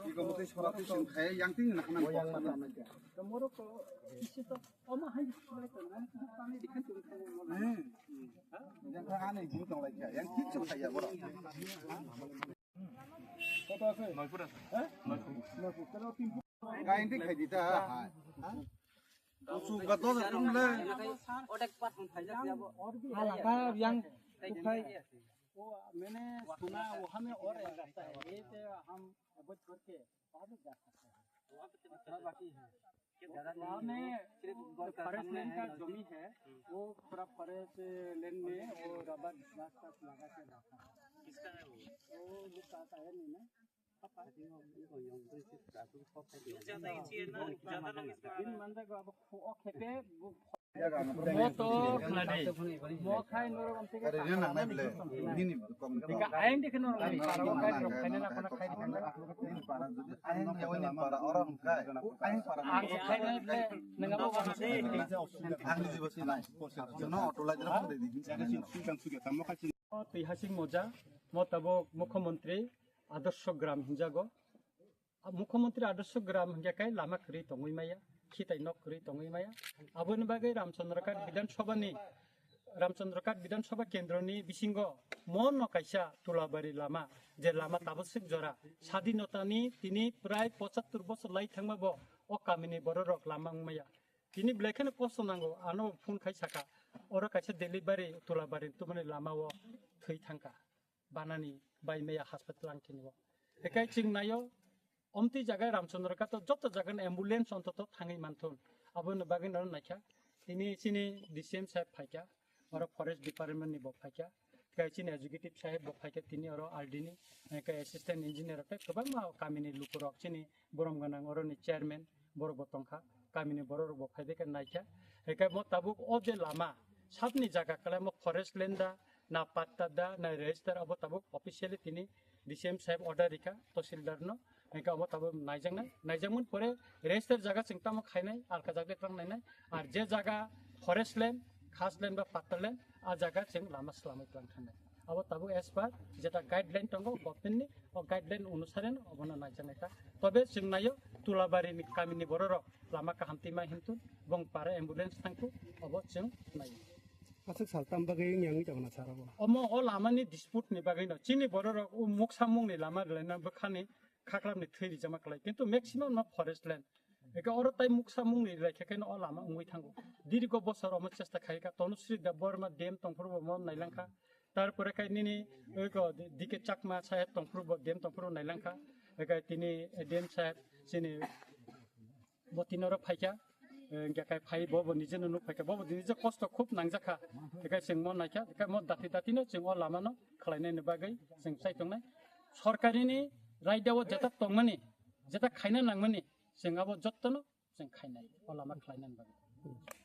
이거 못해 서랍이 좀 가야 양띵이 나가는 거. 모로코 이시도 어마 한 스플레이트는 땅에 이렇게 좀 그냥 그 안에 무정来양 kit좀 가야 뭐라. 가인디 가디다. 수가 또 좀 ले. हालांकि yang वो मैंने सुना वहाँ में और रहता है ये से हम अवध करके वहाँ पे जा सकते हैं थोड़ा बाकी है वहाँ में फॉरेस्ट लैंड का जमीन है वो पूरा फॉरेस्ट लैंड में वो रबर ग्लास का लगा के रखा है किसका है वो जो कहता है नहीं ना दिन मंदिर को अब खेपे मोतो खलाने मोखाय नोरो गमते अरे ये ना नहीं ले ini kong का आयन देखे noro para kai ro kai na pana kai दिखांगा para jadi aing jawanya para orang kai aing para ang kai na le nangabo ka se ang di basi nai jono auto la jara de di jaga sin sugang suge tammo kal sin ঐতিহাসিক মজা মতাবো মুখ্যমন্ত্রী আদর্শ গ্রাম হিনজাগো মুখ্যমন্ত্রী আদর্শ গ্রাম হিনজাকাই লামা করি তঙ্গই মায়া খিতাই knock করি তঙ্গই মায়া আবুনি বাগै রামচন্দ্রকাট বিধানসভা কেন্দ্রনি বিসিঙ্গ মন নকাইসা তুলাবাড়ি লামা যে লামা তাবসিক জরা স্বাধীনতানি তিনি প্রায় 75 বছর লাই থাংবাবো ও কামিনি বড় রক লামা মায়া তিনি ব্লেখানে কষ্ট নাঙ্গো আনো ফোন খাইসাকা ওরা কাছে ডেলিভারি তুলাবাড়ি তুমানে লামাও থৈ থাঙ্কা বানানি বাইমেয়া হাসপাতাল আংকিনিও একাই চিংনাयो অমতি জায়গায় রামচন্দ্রকা তো যত জায়গায় অ্যাম্বুলেন্স অন্তত থাঙি মানথুন আবুনি বাগै নর নাইখা তিনি চিনি ডিসিএম সাহেব ফাইকা और फरेस्ट डिपार्टमेंट नि बफाइका गाइचिन एजुकेटिव साहेब बफाइका तिनी और आरडीनी का असिस्टेंट इंजिनियर का गोबां मा कामिनि लुकुरक चिनि बरम गनां और नि चेयरमैन बर बतंखा कामिनि बर बफाइदे का नाइका एका म ताबुक ओ जे लामा साबनि जागा कला म फरेस्ट लैंड ना पट्टा दा ना रजिस्टर अब ताबुक ऑफिशियली तिनी डिसिएम साहेब ऑर्डर रिका तहसीलदार न एका म ताबुक नाइजांमन परे रजिस्टर जागा चिंता म खाइनाय आलका जागले त्रं नायनाय आर जे जागा फरेस्ट लैंड खास लैंड बा पात्ता लैंड आ जागा जों लामा सलामै लांथानाय अब ताबु एस बार जेटा गाइडलाइन दंगो गभर्नमेन्टनि अ गाइडलाइन अनुसारेन अबना नायजानायता तबे जों नायो तुलाबारिनि कामिनि बरर लामा काहामतिमा हिमतु बं पारा एम्बुलेंस थांखु अब जों नायो आसक सालताम बागै yang जागना साराबो अम अ लामानि डिस्पुट नि बागै न चिनि बरर मुखसामुंनि लामा लेना बखानि खाख्लामनि थैरि जमा खालाय किन्तु मैक्सिमाम न फरेस्ट लैंड एका और ताइ मुखसा मुंनि लायखायनो अ लामा उंगै थांगो दीर्घ बছর अम चेष्टा खायका तनुश्री बर्मा डेम तंफुरबो मन नायलांखा तारपरे कायनिनि ओइको दिके चाकमा साहेब तंफुरबो डेम तंफुरबो नायलांखा एका तिनि डेम साहेब सिनि बतिनर फायका एका फाय बबो निजेनो नु फायका बबो निजे कष्ट खूब नांजाखा एका जों मन नायखा एका म दातिनो जों अ लामानो खालायनायनि बागै जों सायथंनाय सरकारिनि रायदाव जेता तंमानि जेता खायना नांमानि जोंहाबो जत्तनो जों खायनाय लामा खालायनानै बागै